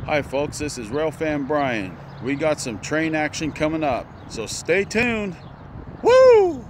Hi folks, this is Railfan Brian. We got some train action coming up, so stay tuned. Woo!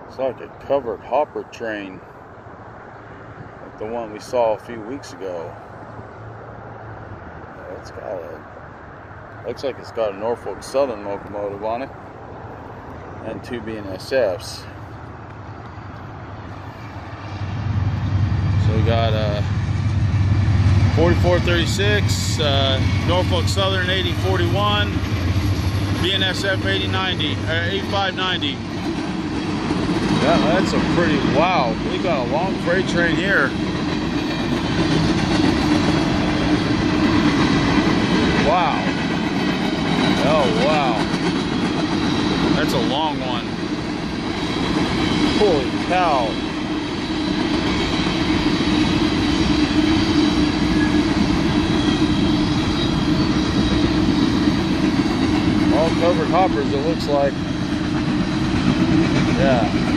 It's like a covered hopper train, like the one we saw a few weeks ago. It's got looks like it's got a Norfolk Southern locomotive on it, and two BNSFs. So we got 4436, Norfolk Southern 8041, BNSF 8090, 8590. Yeah, that's a pretty, wow, we got a long freight train here. Wow. Oh, wow. That's a long one. Holy cow. All covered hoppers, it looks like. Yeah.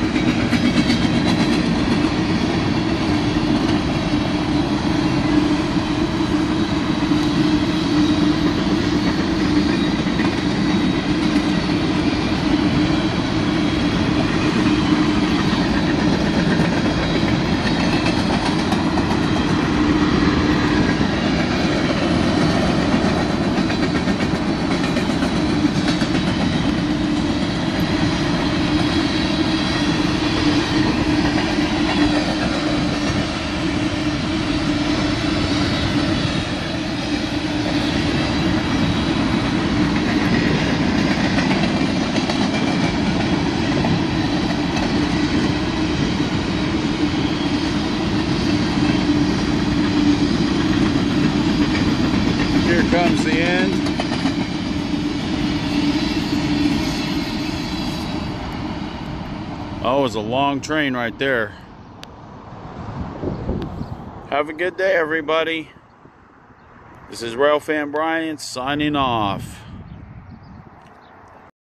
Here comes the end. Oh, it was a long train right there. Have a good day, everybody. This is Railfan Brian signing off.